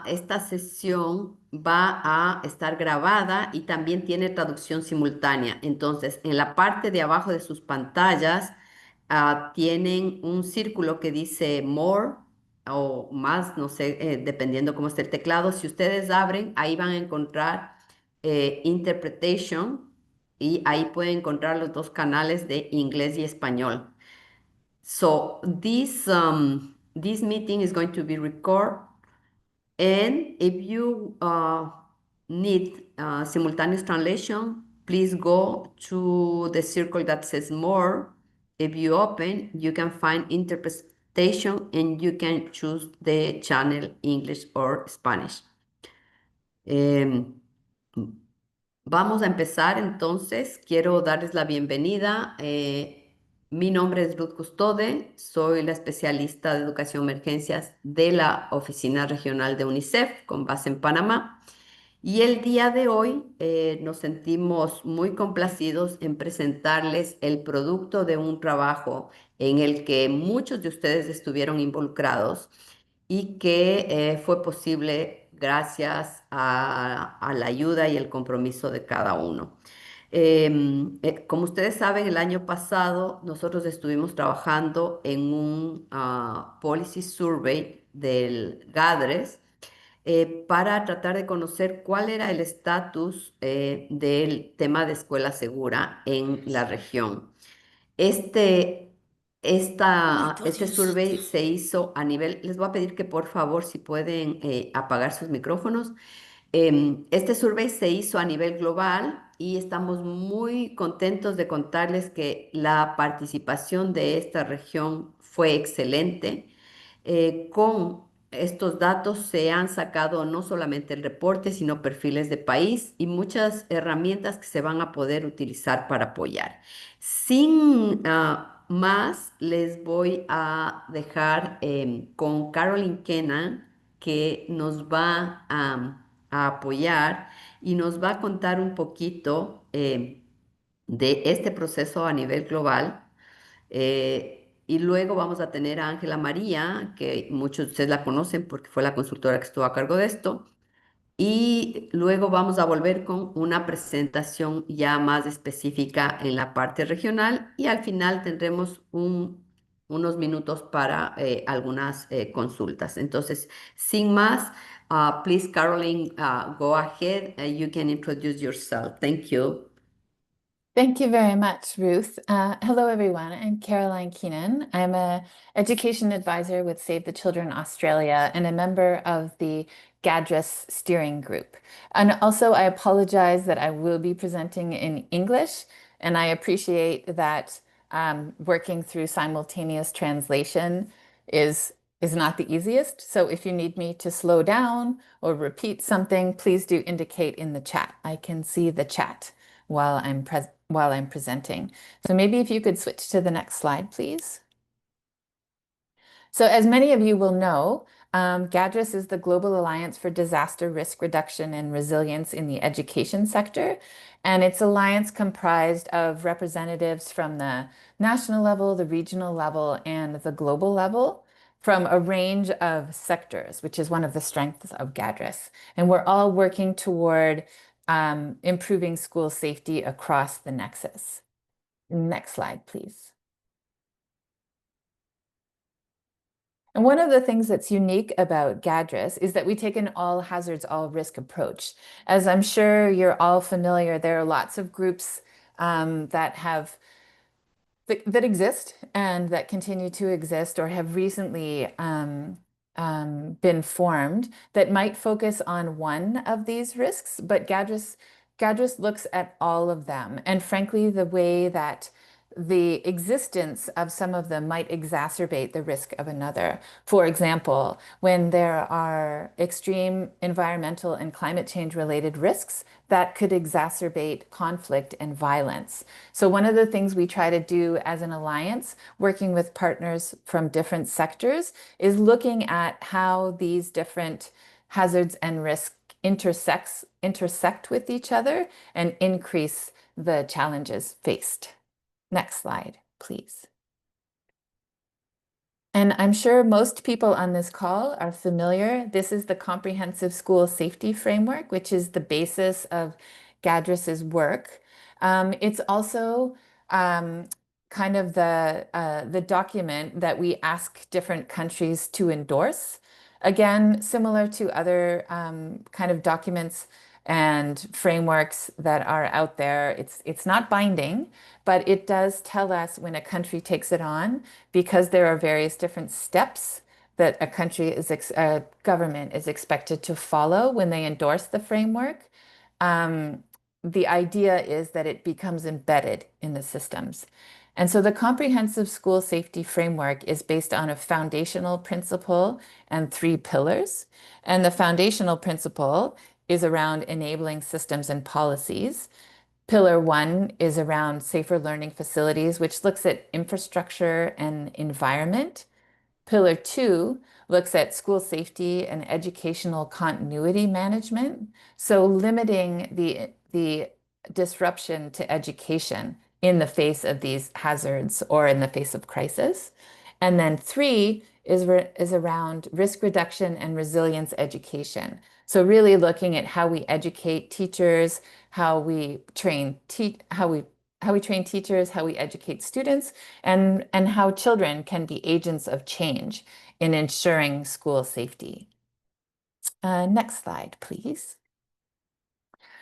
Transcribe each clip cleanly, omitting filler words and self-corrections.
esta sesión va a estar grabada y también tiene traducción simultánea. Entonces, en la parte de abajo de sus pantallas, tienen un círculo que dice more o más, no sé, dependiendo cómo esté el teclado. Si ustedes abren, ahí van a encontrar interpretation y ahí pueden encontrar los dos canales de inglés y español. So this meeting is going to be recorded, and if you need simultaneous translation, please go to the circle that says more. If you open, you can find interpretation and you can choose the channel English or Spanish. Em, Vamos a empezar entonces. Quiero darles la bienvenida. Mi nombre es Ruth Custode, soy la especialista de educación emergencias de la Oficina Regional de UNICEF con base en Panamá. Y el día de hoy nos sentimos muy complacidos en presentarles el producto de un trabajo en el que muchos de ustedes estuvieron involucrados y que fue posible gracias a la ayuda y el compromiso de cada uno. Como ustedes saben, el año pasado nosotros estuvimos trabajando en un policy survey del GADRRRES para tratar de conocer cuál era el estatus del tema de escuela segura en la región. Este, este survey se hizo a nivel, les voy a pedir que por favor si pueden apagar sus micrófonos. Este survey se hizo a nivel global y estamos muy contentos de contarles que la participación de esta región fue excelente. Con estos datos se han sacado no solamente el reporte, sino perfiles de país y muchas herramientas que se van a poder utilizar para apoyar. Sin más, les voy a dejar con Caroline Keenan, que nos va a apoyar y nos va a contar un poquito de este proceso a nivel global. Y luego vamos a tener a Ángela María, que muchos de ustedes la conocen porque fue la consultora que estuvo a cargo de esto. Y luego vamos a volver con una presentación ya más específica en la parte regional y al final tendremos unos minutos para algunas consultas. Entonces, sin más, please, Caroline, go ahead. You can introduce yourself. Thank you. Thank you very much, Ruth. Hello, everyone. I'm Caroline Keenan. I'm an education advisor with Save the Children Australia and a member of the GADRRRES steering group. And also, I apologize that I will be presenting in English, and I appreciate that working through simultaneous translation is not the easiest. So if you need me to slow down or repeat something, please do indicate in the chat. I can see the chat while I'm presenting. So maybe if you could switch to the next slide, please. So as many of you will know, GADRRRES is the Global Alliance for Disaster Risk Reduction and Resilience in the Education Sector. And it's an alliance comprised of representatives from the national level, the regional level, and the global level from a range of sectors, which is one of the strengths of GADRRRES. And we're all working toward improving school safety across the nexus. Next slide, please. And one of the things that's unique about GADRRRES is that we take an all hazards, all risk approach. As I'm sure you're all familiar, there are lots of groups that exist and that continue to exist or have recently been formed that might focus on one of these risks, but GADRRRES looks at all of them. And frankly, the way that the existence of some of them might exacerbate the risk of another. For example, when there are extreme environmental and climate change related risks, that could exacerbate conflict and violence. So one of the things we try to do as an alliance, working with partners from different sectors, is looking at how these different hazards and risks intersect with each other and increase the challenges faced. Next slide, please. And I'm sure most people on this call are familiar. This is the Comprehensive School Safety Framework, which is the basis of GADRRES's work. It's also um, kind of the document that we ask different countries to endorse. Again, similar to other kind of documents and frameworks that are out there, it's not binding, but it does tell us when a country takes it on, because there are various different steps that a government is expected to follow when they endorse the framework. Um, the idea is that it becomes embedded in the systems. And so the Comprehensive School Safety Framework is based on a foundational principle and three pillars. And the foundational principle is around enabling systems and policies. Pillar one is around safer learning facilities, which looks at infrastructure and environment. Pillar two looks at school safety and educational continuity management, so limiting the disruption to education in the face of these hazards or in the face of crisis. And then three is around risk reduction and resilience education. So really looking at how we educate teachers, how we train teachers, how we educate students, and how children can be agents of change in ensuring school safety. Next slide, please.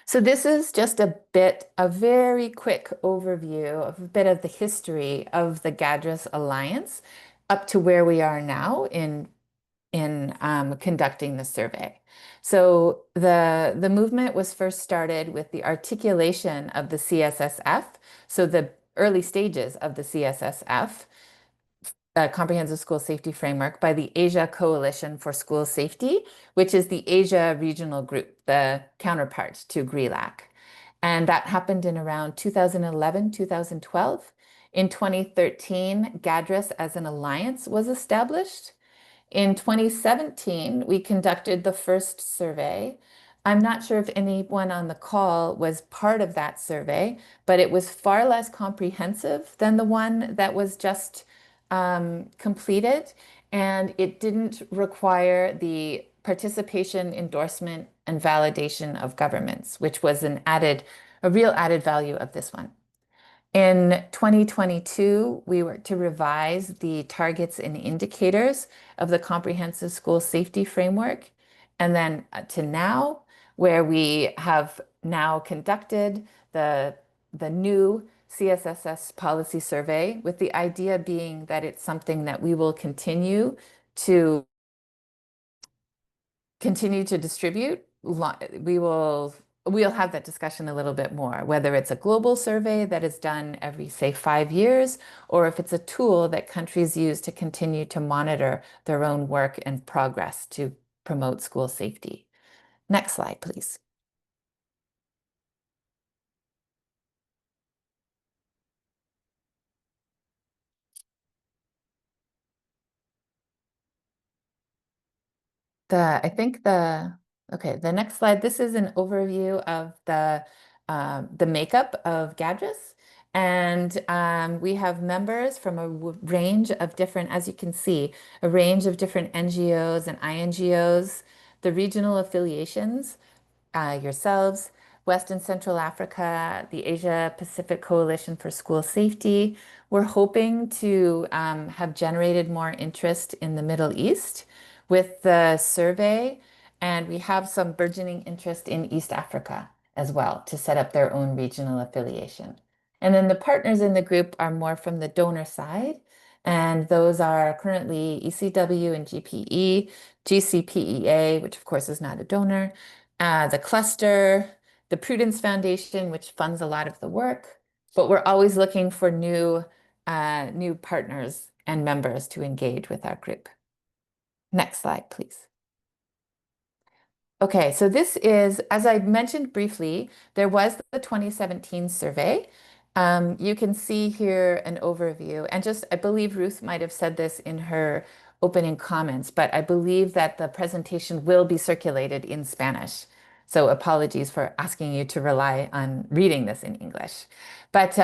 So this is just a very quick overview of a bit of the history of the GADRRRES Alliance up to where we are now in conducting the survey. So the movement was first started with the articulation of the CSSF, so the early stages of the CSSF, Comprehensive School Safety Framework, by the Asia Coalition for School Safety, which is the Asia Regional Group, the counterpart to GRE-LAC. And that happened in around 2011, 2012. In 2013, GADRRRES as an alliance was established. In 2017, we conducted the first survey. I'm not sure if anyone on the call was part of that survey, but it was far less comprehensive than the one that was just completed, and it didn't require the participation, endorsement, and validation of governments, which was a real added value of this one. In 2022, we were to revise the targets and indicators of the Comprehensive School Safety Framework. And then to now, where we have now conducted the new CSSS policy survey, with the idea being that it's something that we will to continue to distribute. We'll have that discussion a little bit more, whether it's a global survey that is done every, say, 5 years, or if it's a tool that countries use to continue to monitor their own work and progress to promote school safety. Next slide, please. The next slide, this is an overview of the makeup of GADRRRES. And we have members from a range of different, as you can see, a range of different NGOs and INGOs, the regional affiliations, yourselves, West and Central Africa, the Asia Pacific Coalition for School Safety. We're hoping to have generated more interest in the Middle East with the survey, and we have some burgeoning interest in East Africa as well to set up their own regional affiliation. And then the partners in the group are more from the donor side, and those are currently ECW and GPE, GCPEA, which of course is not a donor, the cluster, the Prudence Foundation, which funds a lot of the work, but we're always looking for new partners and members to engage with our group. Next slide, please. Okay, so this is, as I mentioned briefly, there was the 2017 survey. You can see here an overview, and just, I believe Ruth might have said this in her opening comments, but I believe that the presentation will be circulated in Spanish. So apologies for asking you to rely on reading this in English. But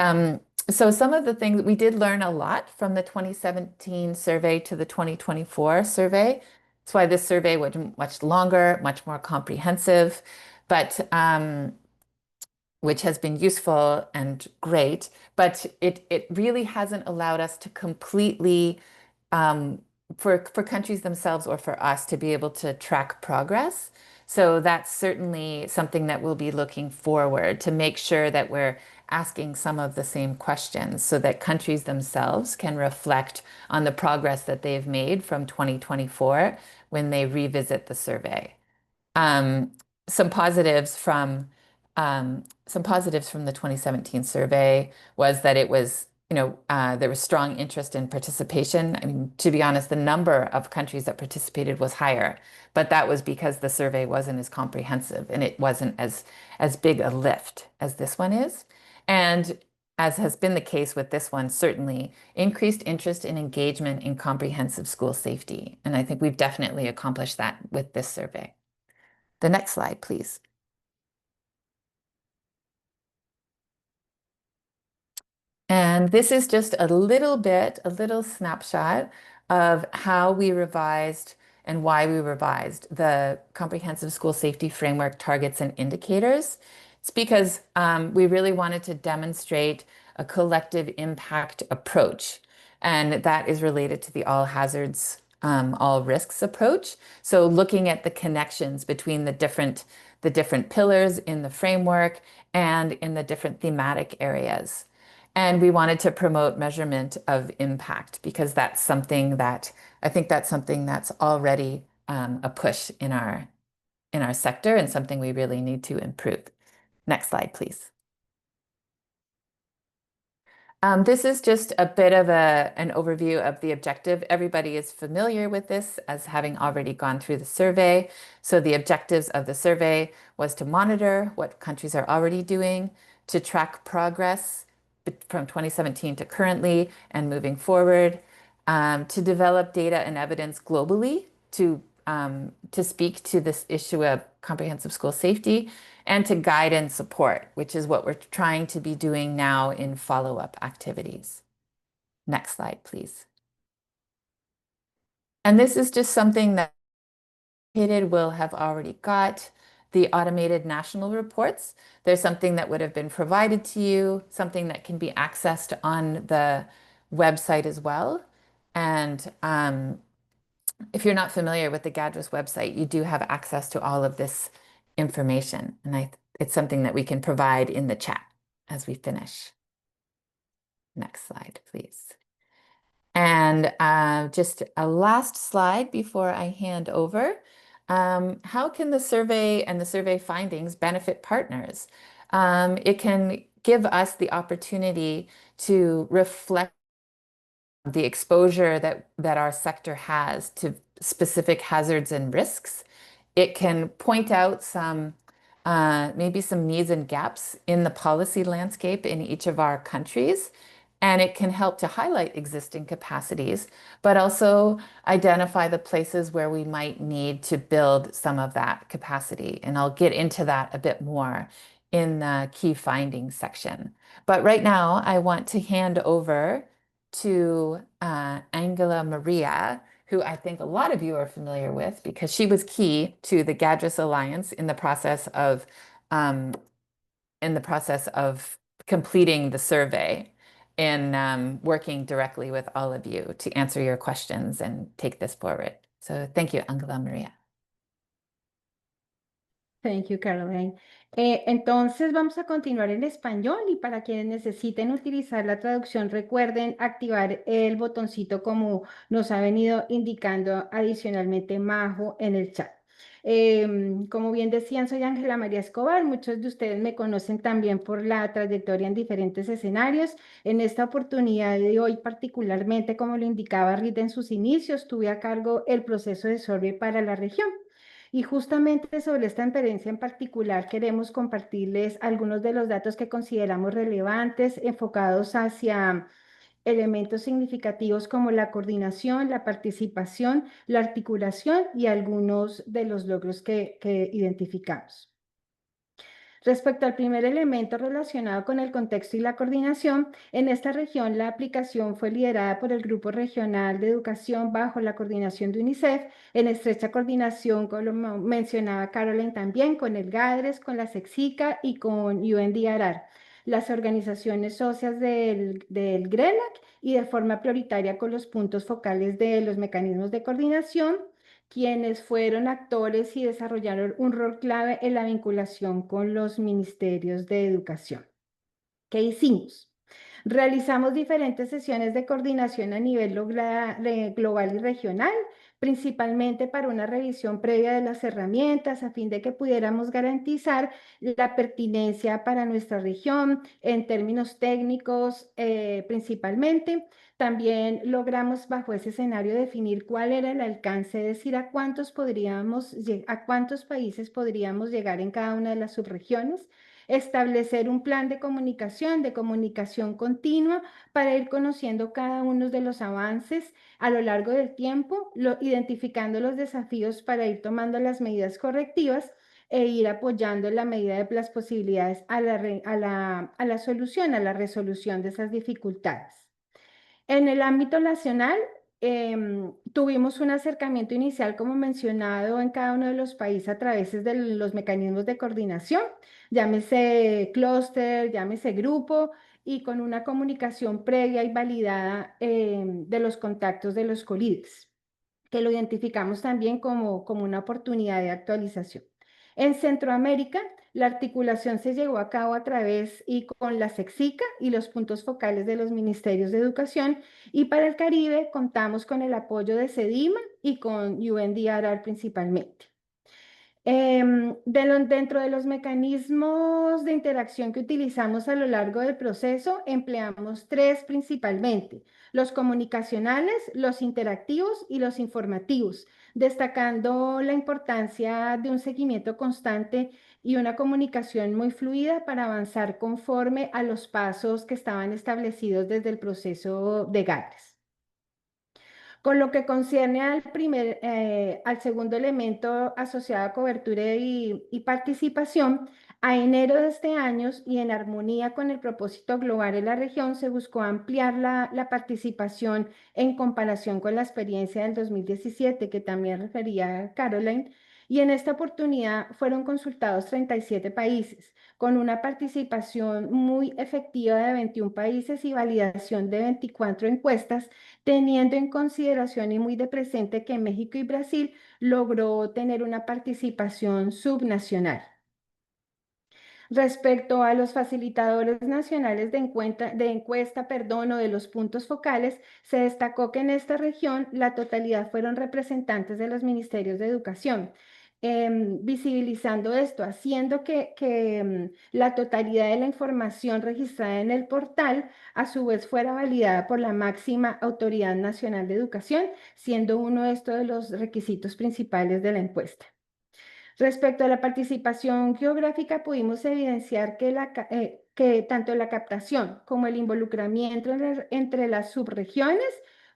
So some of the things we did learn a lot from the 2017 survey to the 2024 survey. That's why this survey was much longer, much more comprehensive, but which has been useful and great, but it really hasn't allowed us to completely for countries themselves or for us to be able to track progress. So that's certainly something that we'll be looking forward to make sure that we're asking some of the same questions so that countries themselves can reflect on the progress that they've made from 2024 when they revisit the survey. Um, some positives from the 2017 survey was that it was, there was strong interest in participation. I mean, to be honest, the number of countries that participated was higher, but that was because the survey wasn't as comprehensive and it wasn't as big a lift as this one is. And as has been the case with this one, certainly increased interest and engagement in comprehensive school safety. And I think we've definitely accomplished that with this survey. The next slide, please. And this is just a little snapshot of how we revised and why we revised the Comprehensive School Safety Framework targets and indicators. It's because we really wanted to demonstrate a collective impact approach, and that is related to the all hazards, all risks approach. So looking at the connections between the different pillars in the framework and in the different thematic areas. And we wanted to promote measurement of impact because that's something that I think that's something that's already a push in our sector and something we really need to improve. Next slide, please. This is just a bit of an overview of the objective. Everybody is familiar with this as having already gone through the survey. So the objectives of the survey was to monitor what countries are already doing, to track progress from 2017 to currently and moving forward, to develop data and evidence globally to speak to this issue of comprehensive school safety, and to guide and support, which is what we're trying to be doing now in follow-up activities. Next slide, please. And this is just something that will have already got the automated national reports. There's something that would have been provided to you, something that can be accessed on the website as well. And if you're not familiar with the GADRRRES website, you do have access to all of this information. And it's something that we can provide in the chat as we finish. Next slide, please. And just a last slide before I hand over. How can the survey and the survey findings benefit partners? It can give us the opportunity to reflect the exposure that our sector has to specific hazards and risks. It can point out maybe some needs and gaps in the policy landscape in each of our countries. And it can help to highlight existing capacities, but also identify the places where we might need to build some of that capacity. And I'll get into that a bit more in the key findings section. But right now, I want to hand over to Ángela María, who I think a lot of you are familiar with because she was key to the GADRRRES Alliance in the process of completing the survey and working directly with all of you to answer your questions and take this forward. So thank you, Ángela María. Thank you, Caroline. Entonces vamos a continuar en español y para quienes necesiten utilizar la traducción, recuerden activar el botoncito como nos ha venido indicando adicionalmente Majo en el chat. Como bien decían, soy Ángela María Escobar. Muchos de ustedes me conocen también por la trayectoria en diferentes escenarios. En esta oportunidad de hoy, particularmente, como lo indicaba Rita en sus inicios, tuve a cargo el proceso de survey para la región. Y justamente sobre esta experiencia en particular queremos compartirles algunos de los datos que consideramos relevantes, enfocados hacia elementos significativos como la coordinación, la participación, la articulación y algunos de los logros que identificamos. Respecto al primer elemento relacionado con el contexto y la coordinación, en esta región la aplicación fue liderada por el Grupo Regional de Educación bajo la coordinación de UNICEF, en estrecha coordinación, como lo mencionaba Caroline también, con el GADRRRES, con la SEXICA y con UNDRR, las organizaciones socias del GRE-LAC y de forma prioritaria con los puntos focales de los mecanismos de coordinación, quienes fueron actores y desarrollaron un rol clave en la vinculación con los ministerios de educación. ¿Qué hicimos? Realizamos diferentes sesiones de coordinación a nivel global y regional, principalmente para una revisión previa de las herramientas a fin de que pudiéramos garantizar la pertinencia para nuestra región en términos técnicos principalmente. También logramos bajo ese escenario definir cuál era el alcance, es decir, a cuántos países podríamos llegar en cada una de las subregiones, establecer un plan de comunicación continua para ir conociendo cada uno de los avances a lo largo del tiempo, identificando los desafíos para ir tomando las medidas correctivas e ir apoyando en la medida de las posibilidades a la solución, a la resolución de esas dificultades. En el ámbito nacional, tuvimos un acercamiento inicial, como mencionado, en cada uno de los países a través de los mecanismos de coordinación, llámese clúster, llámese grupo, y con una comunicación previa y validada de los contactos de los colíderes, que lo identificamos también como una oportunidad de actualización. En Centroamérica, la articulación se llevó a cabo a través y con la SEXICA y los puntos focales de los ministerios de educación, y para el Caribe contamos con el apoyo de SEDIMA y con UNDRR principalmente. Dentro de los mecanismos de interacción que utilizamos a lo largo del proceso, empleamos tres principalmente: los comunicacionales, los interactivos y los informativos, destacando la importancia de un seguimiento constante y una comunicación muy fluida para avanzar conforme a los pasos que estaban establecidos desde el proceso de GADRRRES. Con lo que concierne al segundo elemento asociado a cobertura y participación, a enero de este año y en armonía con el propósito global de la región, se buscó ampliar la participación en comparación con la experiencia del 2017, que también refería Caroline, y en esta oportunidad fueron consultados 37 países, con una participación muy efectiva de 21 países y validación de 24 encuestas, teniendo en consideración y muy de presente que México y Brasil logró tener una participación subnacional. Respecto a los facilitadores nacionales de encuesta, o de los puntos focales, se destacó que en esta región la totalidad fueron representantes de los ministerios de educación. Visibilizando esto, haciendo que la totalidad de la información registrada en el portal a su vez fuera validada por la máxima autoridad nacional de educación, siendo uno de estos de los requisitos principales de la encuesta. Respecto a la participación geográfica, pudimos evidenciar que tanto la captación como el involucramiento entre las subregiones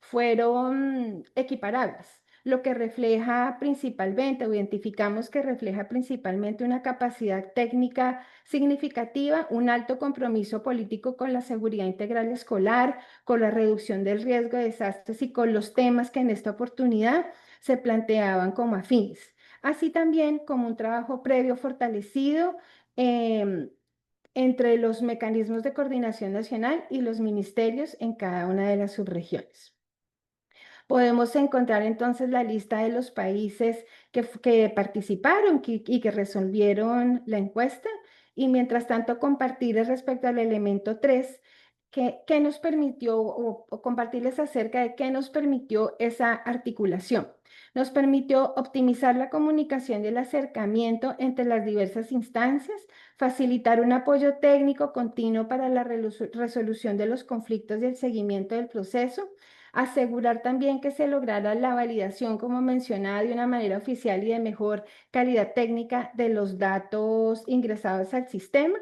fueron equiparables, lo que refleja principalmente, o identificamos que refleja principalmente una capacidad técnica significativa, un alto compromiso político con la seguridad integral escolar, con la reducción del riesgo de desastres y con los temas que en esta oportunidad se planteaban como afines, así también como un trabajo previo fortalecido entre los mecanismos de coordinación nacional y los ministerios en cada una de las subregiones. Podemos encontrar entonces la lista de los países que participaron y que resolvieron la encuesta, y mientras tanto compartirles respecto al elemento 3, que nos permitió, o compartirles acerca de qué nos permitió esa articulación. Nos permitió optimizar la comunicación y el acercamiento entre las diversas instancias, facilitar un apoyo técnico continuo para la resolución de los conflictos y el seguimiento del proceso, asegurar también que se lograra la validación, como mencionaba, de una manera oficial y de mejor calidad técnica de los datos ingresados al sistema.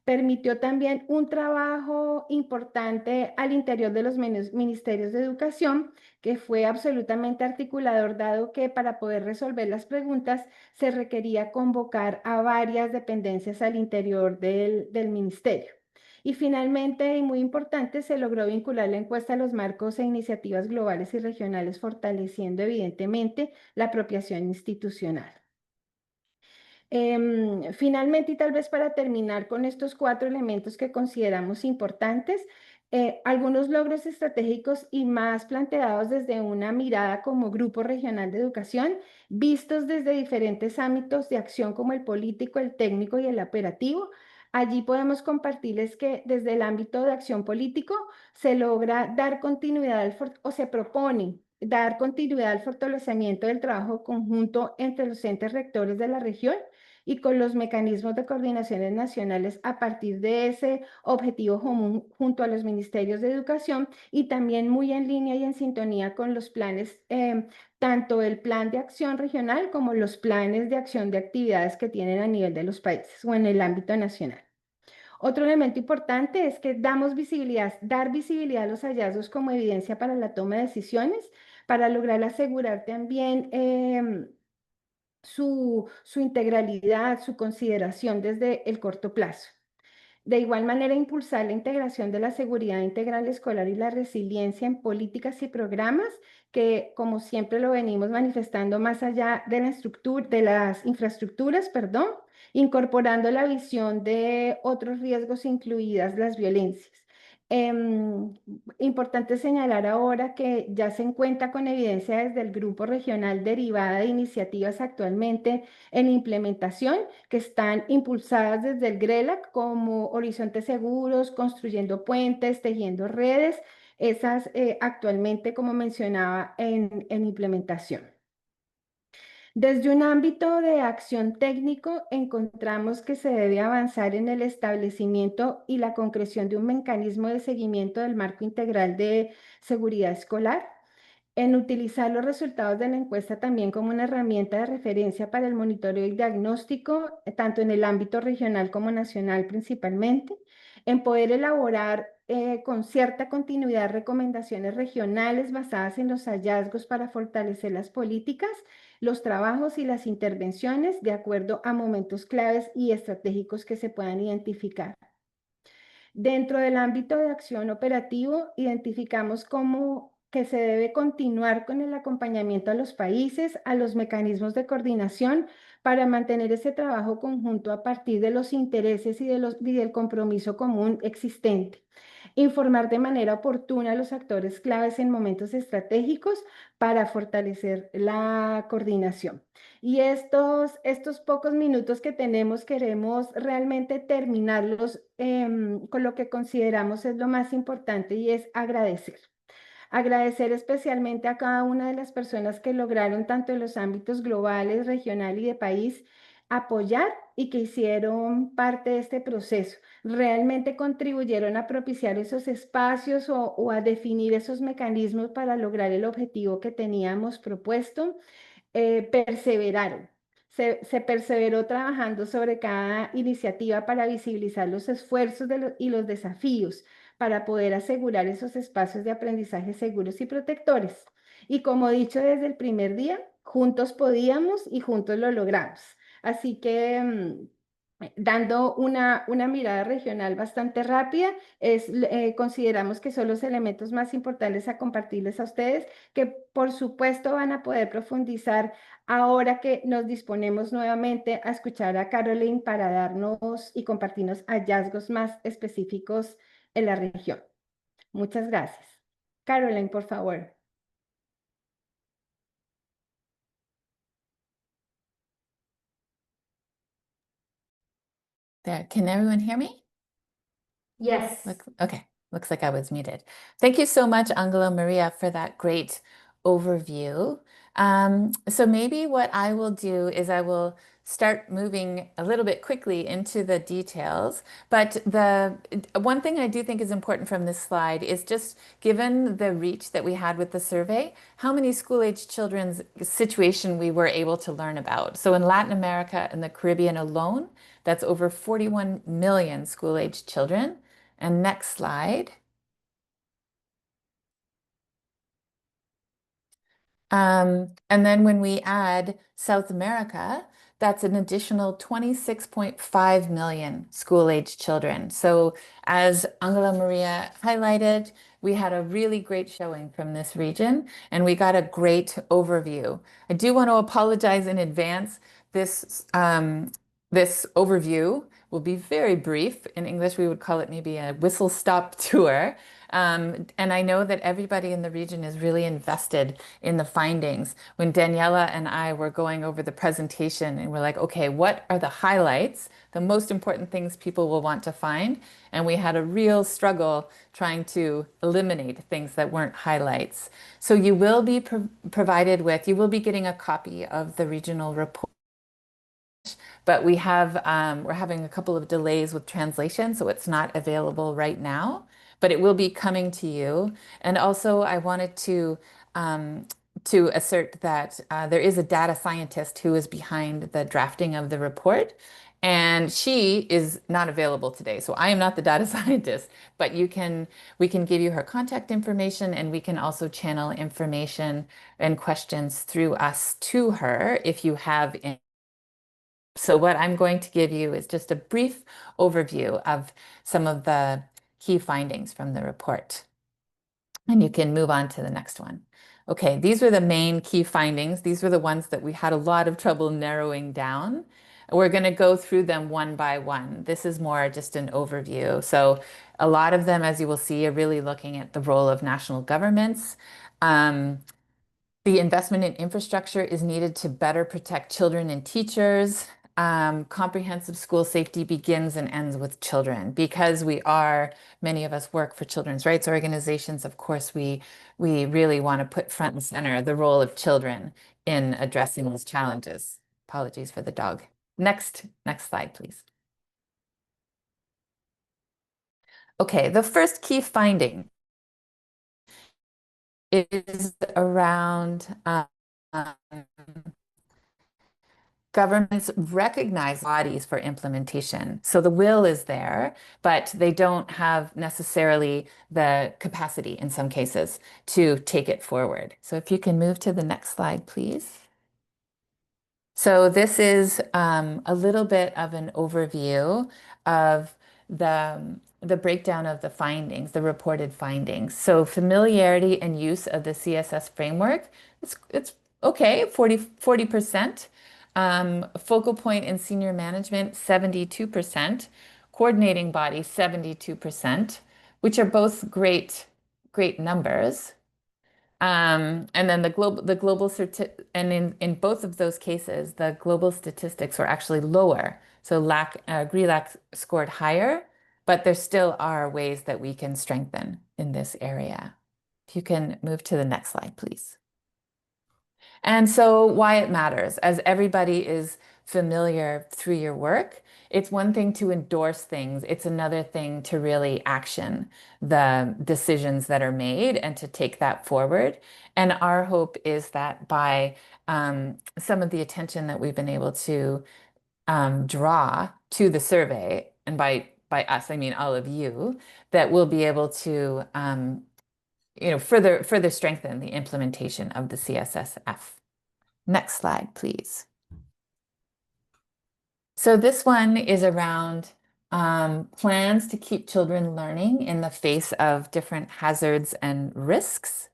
Permitió también un trabajo importante al interior de los ministerios de educación, que fue absolutamente articulador, dado que para poder resolver las preguntas se requería convocar a varias dependencias al interior del ministerio. Y finalmente, y muy importante, se logró vincular la encuesta a los marcos e iniciativas globales y regionales, fortaleciendo evidentemente la apropiación institucional. Finalmente, y tal vez para terminar con estos 4 elementos que consideramos importantes, algunos logros estratégicos y más planteados desde una mirada como grupo regional de educación, vistos desde diferentes ámbitos de acción como el político, el técnico y el operativo. Allí podemos compartirles que desde el ámbito de acción político se logra dar continuidad o se propone dar continuidad al fortalecimiento del trabajo conjunto entre los entes rectores de la región y con los mecanismos de coordinaciones nacionales a partir de ese objetivo común junto a los ministerios de educación, y también muy en línea y en sintonía con los planes, tanto el plan de acción regional como los planes de acción de actividades que tienen a nivel de los países o en el ámbito nacional. Otro elemento importante es que dar visibilidad a los hallazgos como evidencia para la toma de decisiones, para lograr asegurar también su integralidad, su consideración desde el corto plazo. De igual manera, impulsar la integración de la seguridad integral escolar y la resiliencia en políticas y programas que, como siempre lo venimos manifestando, más allá de las infraestructuras, incorporando la visión de otros riesgos, incluidas las violencias. Importante señalar ahora que ya se cuenta con evidencia desde el grupo regional derivada de iniciativas actualmente en implementación, que están impulsadas desde el GRE-LAC como Horizontes Seguros, Construyendo Puentes, Tejiendo Redes, esas actualmente, como mencionaba, en implementación. Desde un ámbito de acción técnico, encontramos que se debe avanzar en el establecimiento y la concreción de un mecanismo de seguimiento del marco integral de seguridad escolar, en utilizar los resultados de la encuesta también como una herramienta de referencia para el monitoreo y diagnóstico, tanto en el ámbito regional como nacional principalmente, en poder elaborar con cierta continuidad recomendaciones regionales basadas en los hallazgos para fortalecer las políticas, los trabajos y las intervenciones de acuerdo a momentos claves y estratégicos que se puedan identificar. Dentro del ámbito de acción operativo, identificamos que se debe continuar con el acompañamiento a los países, a los mecanismos de coordinación para mantener ese trabajo conjunto a partir de los intereses y del compromiso común existente. Informar de manera oportuna a los actores claves en momentos estratégicos para fortalecer la coordinación. Y estos pocos minutos que tenemos, queremos realmente terminarlos con lo que consideramos es lo más importante, y es agradecer. Agradecer especialmente a cada una de las personas que lograron, tanto en los ámbitos globales, regional y de país, apoyar y que hicieron parte de este proceso. Realmente contribuyeron a propiciar esos espacios o a definir esos mecanismos para lograr el objetivo que teníamos propuesto. Perseveraron. Se perseveró trabajando sobre cada iniciativa para visibilizar los esfuerzos y los desafíos para poder asegurar esos espacios de aprendizaje seguros y protectores. Y como he dicho desde el primer día, juntos podíamos y juntos lo logramos. Así que dando una mirada regional bastante rápida, consideramos que son los elementos más importantes a compartirles a ustedes, que por supuesto van a poder profundizar ahora que nos disponemos nuevamente a escuchar a Caroline para darnos y compartirnos hallazgos más específicos en la región. Muchas gracias. Caroline, por favor. There, can everyone hear me? Yes. Okay, looks like I was muted. Thank you so much, Ángela María, for that great overview. So maybe what I will do is I will start moving a little bit quickly into the details. But the one thing I do think is important from this slide is just given the reach that we had with the survey, how many school-age children's situation we were able to learn about. So in Latin America and the Caribbean alone, that's over 41 million school-age children. And next slide. And then when we add South America, that's an additional 26.5 million school-age children. So as Ángela María highlighted, we had a really great showing from this region, and we got a great overview. I do want to apologize in advance. This overview will be very brief. In English, we would call it maybe a whistle-stop tour. And I know that everybody in the region is really invested in the findings. When Daniela and I were going over the presentation and we're like, okay, what are the highlights, the most important things people will want to find? And we had a real struggle trying to eliminate things that weren't highlights. So you will be provided with, you will be getting a copy of the regional report. But we're having a couple of delays with translation, so it's not available right now, but it will be coming to you. And also, I wanted to assert that there is a data scientist who is behind the drafting of the report, and she is not available today. So I am not the data scientist, but we can give you her contact information, and we can also channel information and questions through us to her if you have any. So what I'm going to give you is just a brief overview of some of the key findings from the report. And you can move on to the next one. Okay, these were the main key findings. These were the ones that we had a lot of trouble narrowing down. We're going to go through them one by one. This is more just an overview. So a lot of them, as you will see, are really looking at the role of national governments. The investment in infrastructure is needed to better protect children and teachers. Comprehensive school safety begins and ends with children. Because many of us work for children's rights organizations, of course, we really want to put front and center the role of children in addressing these challenges. Apologies for the dog. Next slide, please. Okay, the first key finding is around governments recognize bodies for implementation. So the will is there, but they don't have necessarily the capacity in some cases to take it forward. So if you can move to the next slide, please. So this is a little bit of an overview of the breakdown of the findings, the reported findings. So familiarity and use of the CSS framework, it's okay, 40%. Focal point in senior management, 72%. Coordinating body, 72%, which are both great numbers. And then in both of those cases, the global statistics were actually lower. So GRE-LAC scored higher, but there still are ways that we can strengthen in this area. If you can move to the next slide, please. And so why it matters, as everybody is familiar through your work, it's one thing to endorse things. It's another thing to really action the decisions that are made and to take that forward. And our hope is that by some of the attention that we've been able to draw to the survey, and by us, I mean all of you, that we'll be able to further strengthen the implementation of the CSSF. Next slide, please. So this one is around plans to keep children learning in the face of different hazards and risks.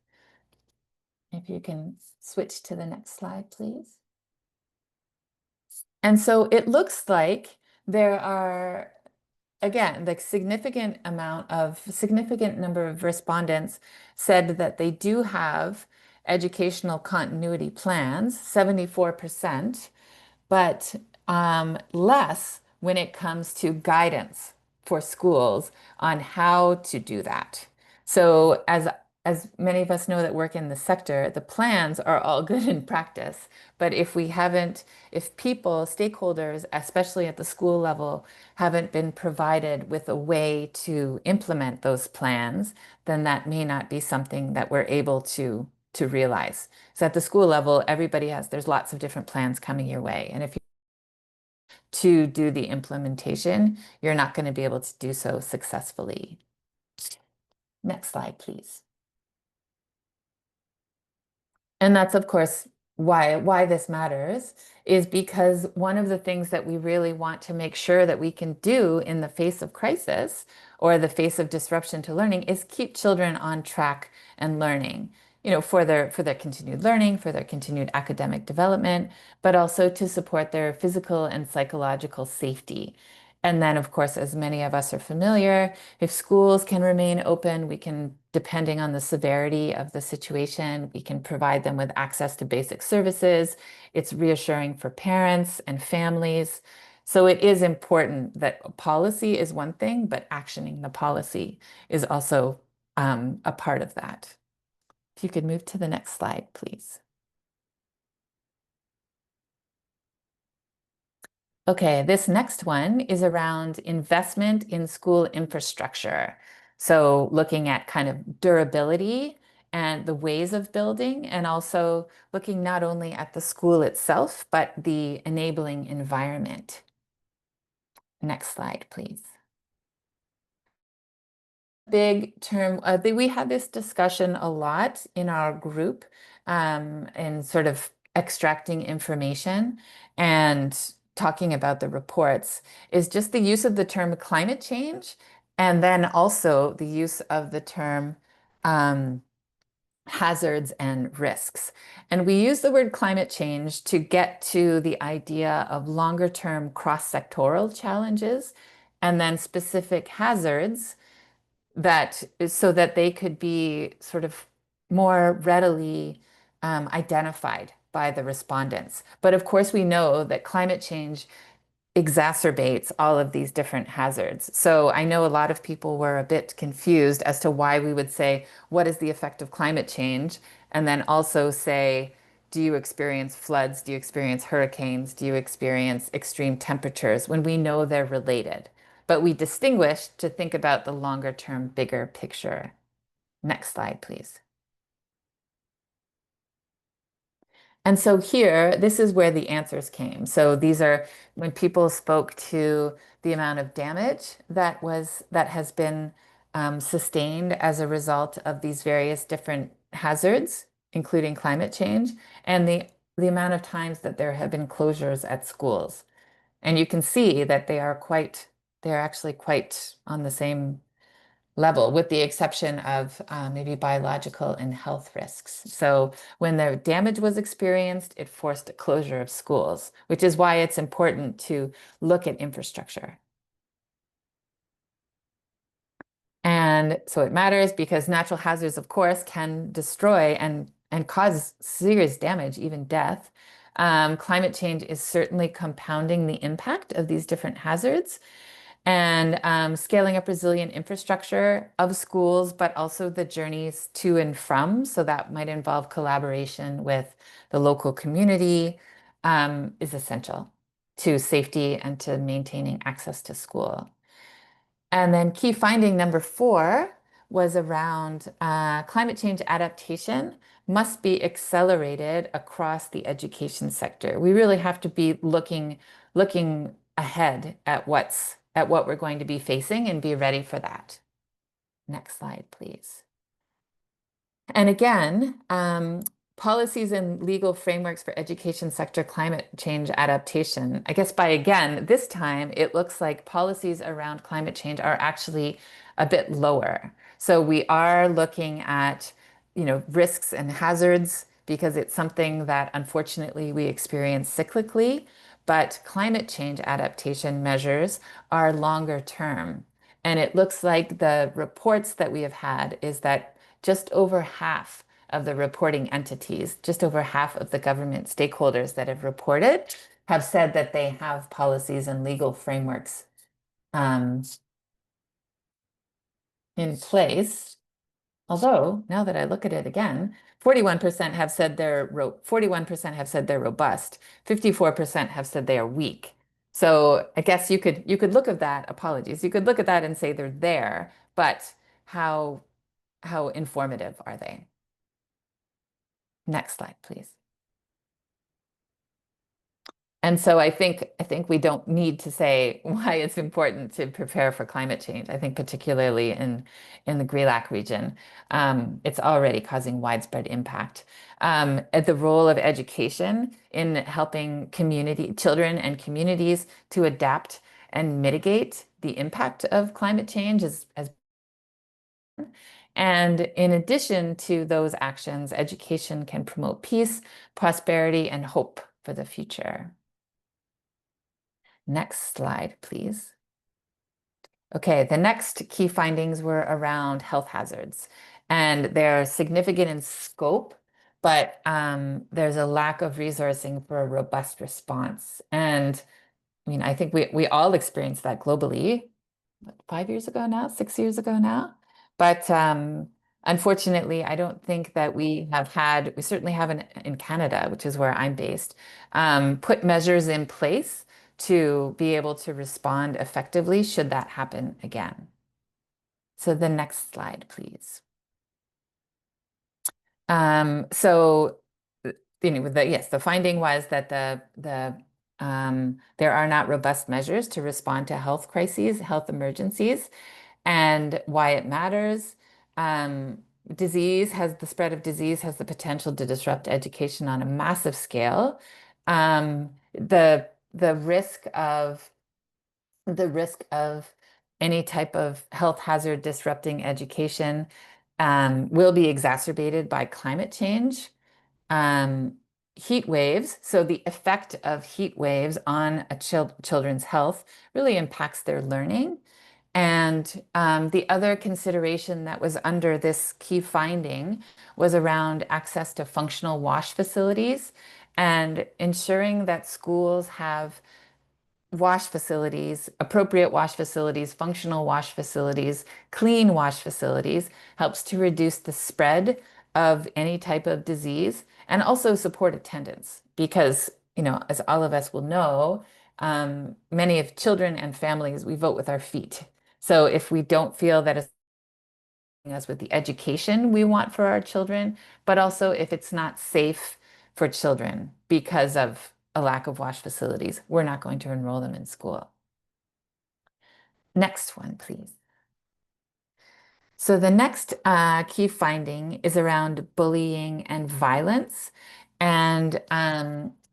If you can switch to the next slide, please. And so it looks like there are, again, the significant number of respondents said that they do have educational continuity plans, 74%, but less when it comes to guidance for schools on how to do that. So as as many of us know that work in the sector, the plans are all good in practice. But if people, stakeholders, especially at the school level, haven't been provided with a way to implement those plans, then that may not be something that we're able to realize. So at the school level, there's lots of different plans coming your way. And if you to do the implementation, you're not going to be able to do so successfully. Next slide, please. And that's, of course, why this matters, is because one of the things that we really want to make sure that we can do in the face of crisis or the face of disruption to learning is keep children on track and learning, for their continued learning, for their continued academic development, but also to support their physical and psychological safety. And then, of course, as many of us are familiar, if schools can remain open, we can, depending on the severity of the situation, we can provide them with access to basic services. It's reassuring for parents and families. So it is important that policy is one thing, but actioning the policy is also a part of that. If you could move to the next slide, please. Okay, this next one is around investment in school infrastructure. So looking at kind of durability and the ways of building, and also looking not only at the school itself, but the enabling environment. Next slide, please. Big term, we had this discussion a lot in our group in sort of extracting information and talking about the reports, is just the use of the term climate change, and then also the use of the term hazards and risks. And we use the word climate change to get to the idea of longer term cross-sectoral challenges, and then specific hazards so that they could be sort of more readily identified by the respondents. But of course, we know that climate change exacerbates all of these different hazards. So I know a lot of people were a bit confused as to why we would say, what is the effect of climate change? And then also say, do you experience floods? Do you experience hurricanes? Do you experience extreme temperatures? When we know they're related. But we distinguish to think about the longer term, bigger picture. Next slide, please. And so here, this is where the answers came. So these are when people spoke to the amount of damage that has been sustained as a result of these various different hazards, including climate change, and the amount of times that there have been closures at schools. And you can see that they're actually quite on the same level, with the exception of maybe biological and health risks. So when the damage was experienced, it forced a closure of schools, which is why it's important to look at infrastructure. And so it matters because natural hazards, of course, can destroy and cause serious damage, even death. Climate change is certainly compounding the impact of these different hazards. And scaling up resilient infrastructure of schools, but also the journeys to and from. So that might involve collaboration with the local community, is essential to safety and to maintaining access to school. And then key finding number 4 was around climate change adaptation must be accelerated across the education sector. We really have to be looking ahead at what we're going to be facing and be ready for that. Next slide, please. And again, policies and legal frameworks for education sector climate change adaptation. I guess by again, this time it looks like policies around climate change are actually a bit lower. So we are looking at, risks and hazards because it's something that unfortunately we experience cyclically, but climate change adaptation measures are longer term. And it looks like the reports that we have had is that just over half of the reporting entities, just over half of the government stakeholders that have reported, have said that they have policies and legal frameworks in place Although, now that I look at it again, 41% have said they're 41% have said they're robust, 54% have said they are weak. So I guess you could look at that, apologies, you could look at that and say they're there, but how informative are they? Next slide, please. And so I think we don't need to say why it's important to prepare for climate change. I think particularly in the GRE-LAC region, it's already causing widespread impact. At the role of education in helping children and communities to adapt and mitigate the impact of climate change and in addition to those actions, education can promote peace, prosperity, and hope for the future. Next slide, please. Okay, the next key findings were around health hazards, and they're significant in scope, but there's a lack of resourcing for a robust response. And I mean, I think we all experienced that globally, what, 5 years ago now, 6 years ago now. But unfortunately, I don't think that we certainly haven't in Canada, which is where I'm based, put measures in place to be able to respond effectively should that happen again. So the next slide, please. So the finding was that there are not robust measures to respond to health crises, health emergencies, and why it matters. The spread of disease has the potential to disrupt education on a massive scale. The risk of any type of health hazard disrupting education will be exacerbated by climate change. Heat waves, so the effect of heat waves on children's health really impacts their learning. And the other consideration that was under this key finding was around access to functional wash facilities and ensuring that schools have wash facilities, appropriate wash facilities, functional wash facilities, clean wash facilities, helps to reduce the spread of any type of disease and also support attendance because, as all of us will know, many of children and families, we vote with our feet. So if we don't feel that it's us with the education we want for our children, but also if it's not safe for children because of a lack of wash facilities, we're not going to enroll them in school. Next one, please. So the next key finding is around bullying and violence. And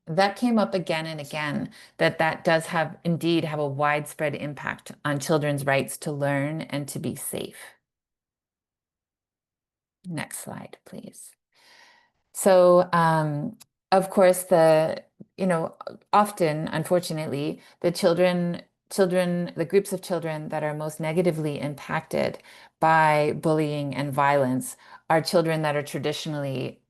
that came up again and again, that does indeed have a widespread impact on children's rights to learn and to be safe. Next slide, please. So, of course, often, unfortunately, the groups of children that are most negatively impacted by bullying and violence are children that are traditionally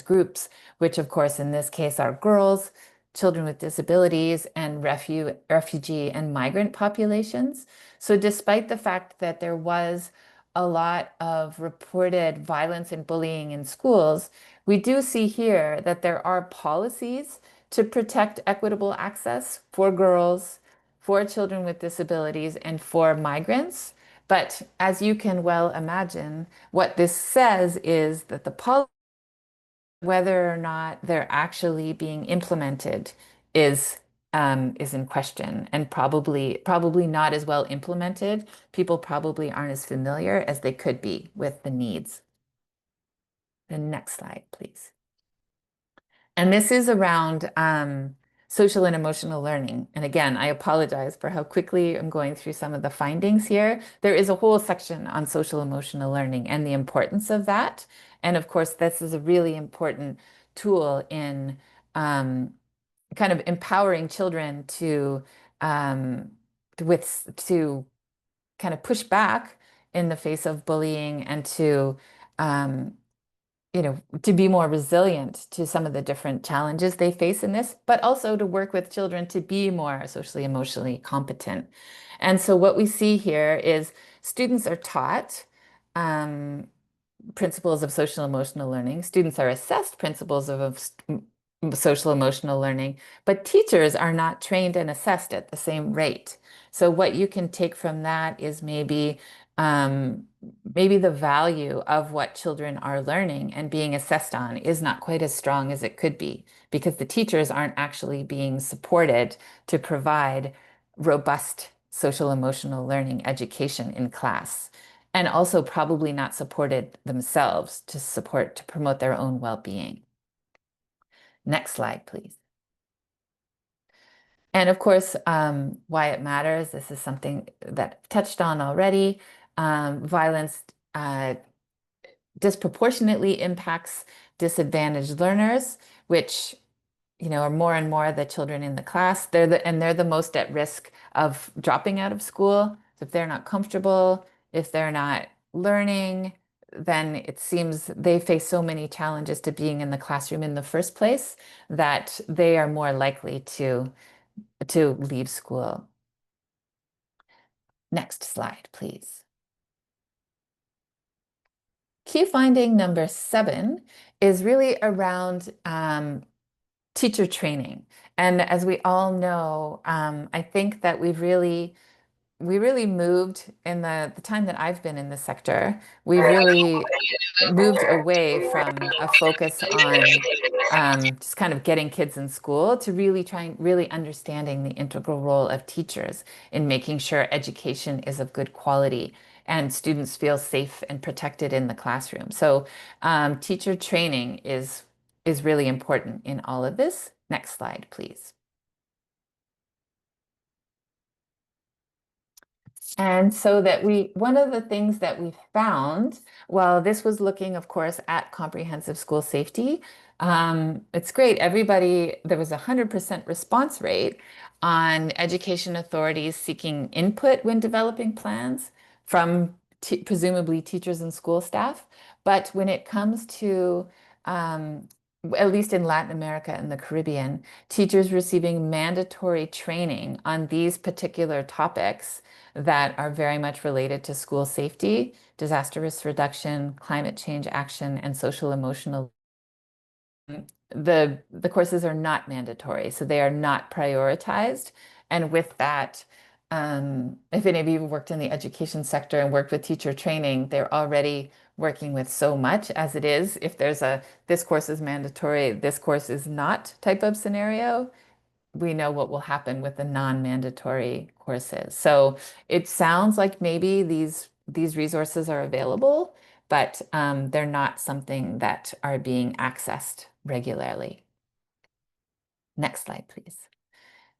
groups, which of course in this case are girls, children with disabilities, and refugee and migrant populations. So despite the fact that there was a lot of reported violence and bullying in schools, we do see here that there are policies to protect equitable access for girls, for children with disabilities, and for migrants. But as you can well imagine, what this says is that the policy, whether or not they're actually being implemented is in question and probably not as well implemented. People probably aren't as familiar as they could be with the needs. The next slide, please. And this is around social and emotional learning. And again, I apologize for how quickly I'm going through some of the findings here. There is a whole section on social emotional learning and the importance of that. And of course, this is a really important tool in kind of empowering children to kind of push back in the face of bullying and to to be more resilient to some of the different challenges they face in this, but also to work with children to be more socially, emotionally competent. And so what we see here is students are taught principles of social emotional learning. Students are assessed principles of social emotional learning, but teachers are not trained and assessed at the same rate. So what you can take from that is maybe the value of what children are learning and being assessed on is not quite as strong as it could be because the teachers aren't actually being supported to provide robust social emotional learning education in class, and also probably not supported themselves to promote their own well-being. Next slide, please. And of course, why it matters. This is something that I've touched on already. Violence disproportionately impacts disadvantaged learners, which are more and more the children in the class. They're the most at risk of dropping out of school. So if they're not comfortable, if they're not learning, then it seems they face so many challenges to being in the classroom in the first place that they are more likely to leave school. Next slide, please. Key finding number 7 is really around teacher training. And as we all know, I think that we really moved in the time that I've been in the sector, we've really moved away from a focus on just kind of getting kids in school to really understanding the integral role of teachers in making sure education is of good quality and students feel safe and protected in the classroom. So teacher training is really important in all of this. Next slide, please. And so one of the things that we found, well, this was looking, of course, at comprehensive school safety. It's great. There was a 100% response rate on education authorities seeking input when developing plans from presumably teachers and school staff. But when it comes to, at least in Latin America and the Caribbean, teachers receiving mandatory training on these particular topics that are very much related to school safety, disaster risk reduction, climate change action, and social emotional. The courses are not mandatory, so they are not prioritized. And with that, if any of you worked in the education sector and worked with teacher training, they're already working with so much as it is. If there's this course is mandatory, this course is not type of scenario, we know what will happen with the non-mandatory courses. So it sounds like maybe these resources are available, but they're not something that are being accessed regularly. Next slide, please.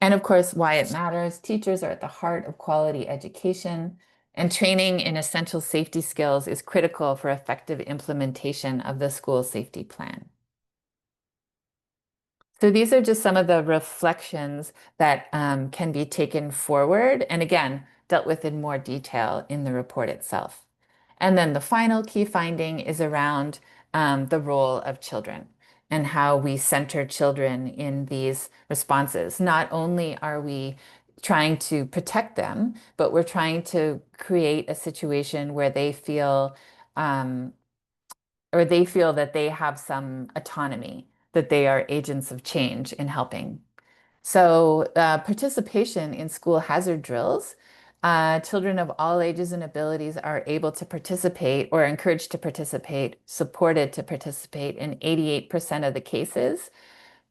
And of course, why it matters. Teachers are at the heart of quality education, and training in essential safety skills is critical for effective implementation of the school safety plan. So these are just some of the reflections that can be taken forward and again, dealt with in more detail in the report itself. And then the final key finding is around the role of children and how we center children in these responses. Not only are we trying to protect them, but we're trying to create a situation where they feel that they have some autonomy, that they are agents of change in helping. So participation in school hazard drills, children of all ages and abilities are able to participate or encouraged to participate, supported to participate in 88% of the cases.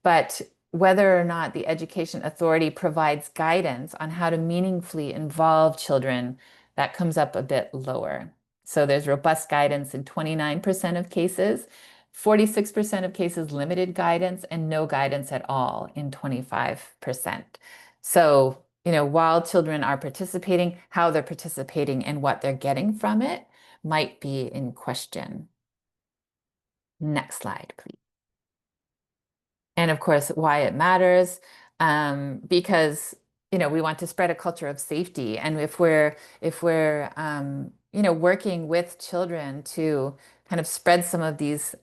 But whether or not the education authority provides guidance on how to meaningfully involve children, that comes up a bit lower. So there's robust guidance in 29% of cases, 46% of cases limited guidance, and no guidance at all in 25%. So, while children are participating, how they're participating and what they're getting from it might be in question. Next slide, please. And of course, why it matters, because we want to spread a culture of safety, and if we're working with children to kind of spread some of these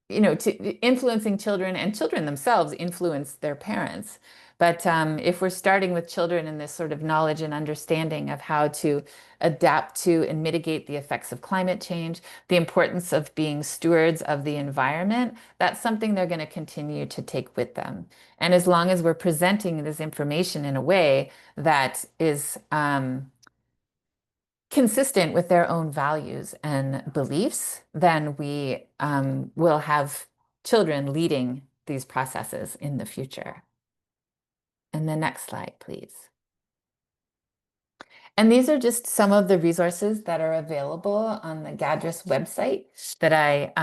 influencing children, and children themselves influence their parents. But if we're starting with children in this sort of knowledge and understanding of how to adapt to and mitigate the effects of climate change, the importance of being stewards of the environment, that's something they're going to continue to take with them. And as long as we're presenting this information in a way that is consistent with their own values and beliefs, then we will have children leading these processes in the future. And the next slide, please. And these are just some of the resources that are available on the GADRRRES website that I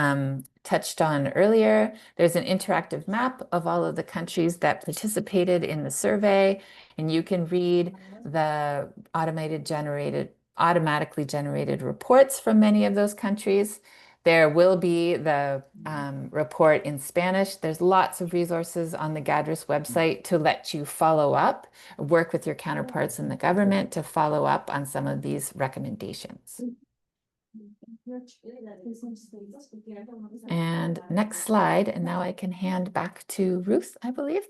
touched on earlier. There's an interactive map of all of the countries that participated in the survey, and you can read the automatically generated reports from many of those countries. There will be the report in Spanish. There's lots of resources on the GADRRRES website to let you follow up, work with your counterparts in the government to follow up on some of these recommendations. And next slide, and now I can hand back to Ruth, I believe.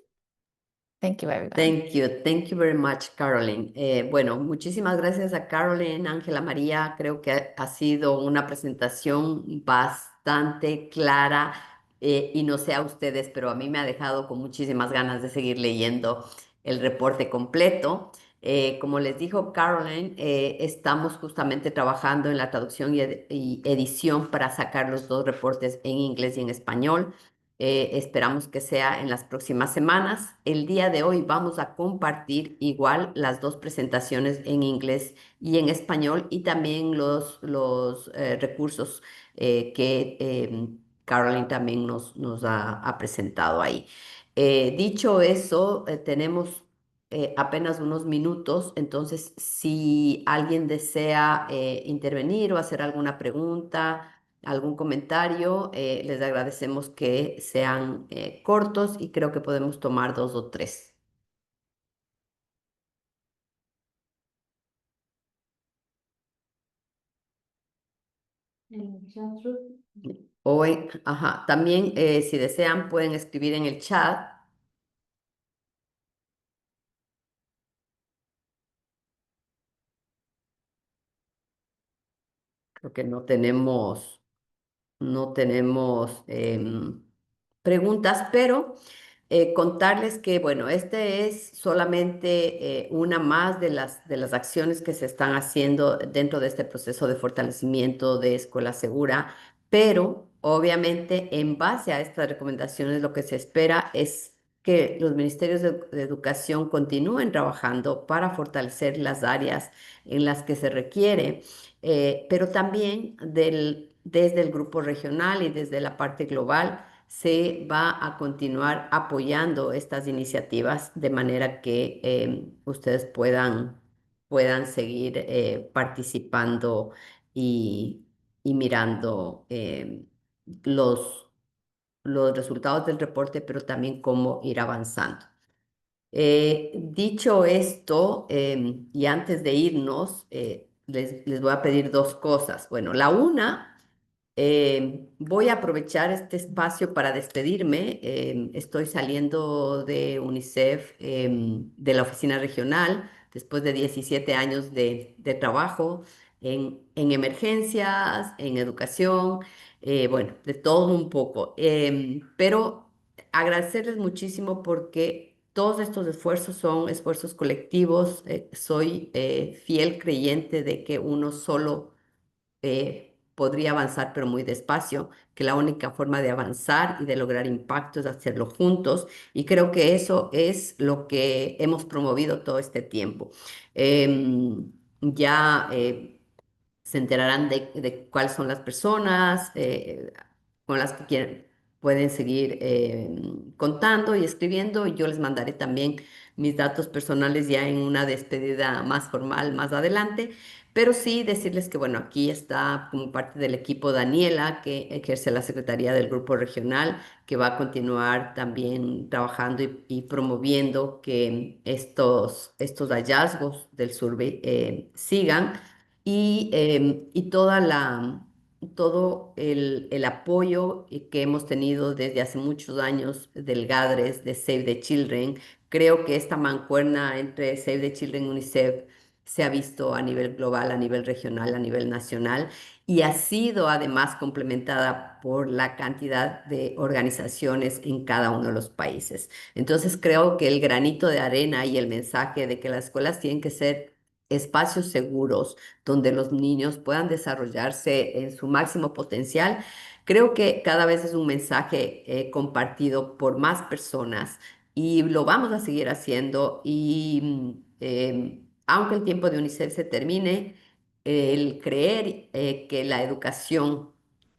Thank you, everyone. Thank you very much, Caroline. Bueno, muchísimas gracias a Caroline, Ángela María. Creo que ha sido una presentación bastante clara y no sé a ustedes, pero a mí me ha dejado con muchísimas ganas de seguir leyendo el reporte completo. Como les dijo Caroline, estamos justamente trabajando en la traducción y edición para sacar los dos reportes en inglés y en español. Esperamos que sea en las próximas semanas. El día de hoy vamos a compartir igual las dos presentaciones en inglés y en español y también los recursos que Caroline también nos ha presentado ahí. Dicho eso, tenemos apenas unos minutos, entonces si alguien desea intervenir o hacer alguna pregunta, algún comentario, les agradecemos que sean cortos y creo que podemos tomar 2 o 3. También si desean pueden escribir en el chat. Creo que no tenemos preguntas, pero contarles que, bueno, este es solamente una más de las acciones que se están haciendo dentro de este proceso de fortalecimiento de escuela segura, pero obviamente en base a estas recomendaciones lo que se espera es que los ministerios de educación continúen trabajando para fortalecer las áreas en las que se requiere, pero también desde el grupo regional y desde la parte global se va a continuar apoyando estas iniciativas de manera que ustedes puedan seguir participando y, y mirando los, los resultados del reporte, pero también cómo ir avanzando. Dicho esto, y antes de irnos, les voy a pedir dos cosas. Bueno, la una, voy a aprovechar este espacio para despedirme. Estoy saliendo de UNICEF, de la oficina regional, después de 17 años de trabajo en emergencias, en educación, bueno, de todo un poco. Pero agradecerles muchísimo porque todos estos esfuerzos son esfuerzos colectivos. Soy fiel creyente de que uno solo podría avanzar, pero muy despacio, que la única forma de avanzar y de lograr impacto es hacerlo juntos. Y creo que eso es lo que hemos promovido todo este tiempo. Ya se enterarán de cuáles son las personas con las que pueden seguir contando y escribiendo. Y yo les mandaré también mis datos personales ya en una despedida más formal más adelante. Pero sí decirles que, bueno, aquí está como parte del equipo Daniela, que ejerce la Secretaría del Grupo Regional, que va a continuar también trabajando y promoviendo que estos hallazgos del survey sigan y toda todo el apoyo que hemos tenido desde hace muchos años del GADRRRES, de Save the Children. Creo que esta mancuerna entre Save the Children y UNICEF se ha visto a nivel global, a nivel regional, a nivel nacional y ha sido además complementada por la cantidad de organizaciones en cada uno de los países. Entonces creo que el granito de arena y el mensaje de que las escuelas tienen que ser espacios seguros donde los niños puedan desarrollarse en su máximo potencial, creo que cada vez es un mensaje compartido por más personas y lo vamos a seguir haciendo y aunque el tiempo de UNICEF se termine, el creer que la educación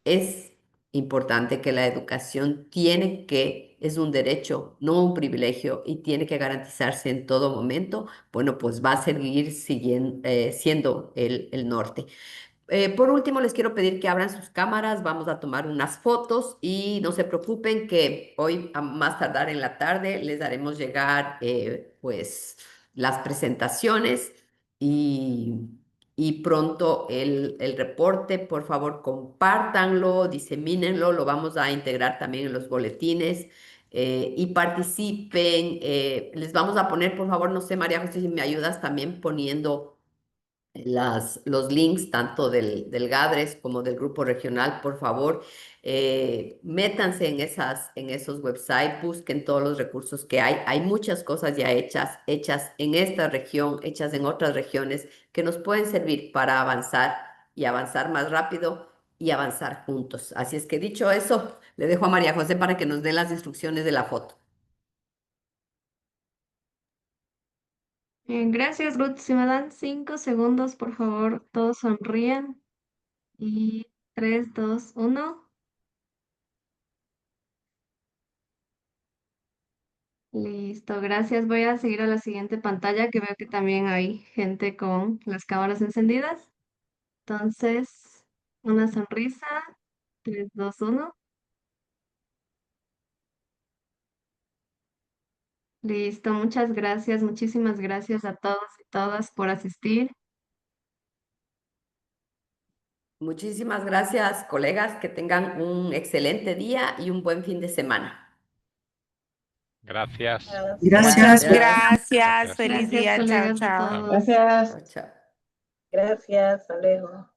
es importante, que la educación es un derecho, no un privilegio, y tiene que garantizarse en todo momento, bueno, pues va a seguir siendo el norte. Por último, les quiero pedir que abran sus cámaras, vamos a tomar unas fotos y no se preocupen que hoy, a más tardar en la tarde, les haremos llegar pues las presentaciones y, y pronto el reporte. Por favor, compártanlo, disemínenlo, lo vamos a integrar también en los boletines. Y participen, les vamos a poner, por favor, no sé, María José, si me ayudas también poniendo los links tanto del GADRRRES como del grupo regional, por favor, métanse en esos websites, busquen todos los recursos que hay. Hay muchas cosas ya hechas en esta región, hechas en otras regiones, que nos pueden servir para avanzar y avanzar más rápido y avanzar juntos. Así es que dicho eso, le dejo a María José para que nos dé las instrucciones de la foto. Gracias, Ruth. Si me dan 5 segundos, por favor, todos sonríen. Y 3, 2, 1. Listo, gracias. Voy a seguir a la siguiente pantalla que veo que también hay gente con las cámaras encendidas. Entonces, una sonrisa. 3, 2, 1. Listo, muchas gracias. Muchísimas gracias a todos y todas por asistir. Muchísimas gracias, colegas, que tengan un excelente día y un buen fin de semana. Gracias. Gracias. Gracias, feliz Gracias, día, chao, colegas, a chao. todos. Gracias. Chao, chao. Gracias, Alejo.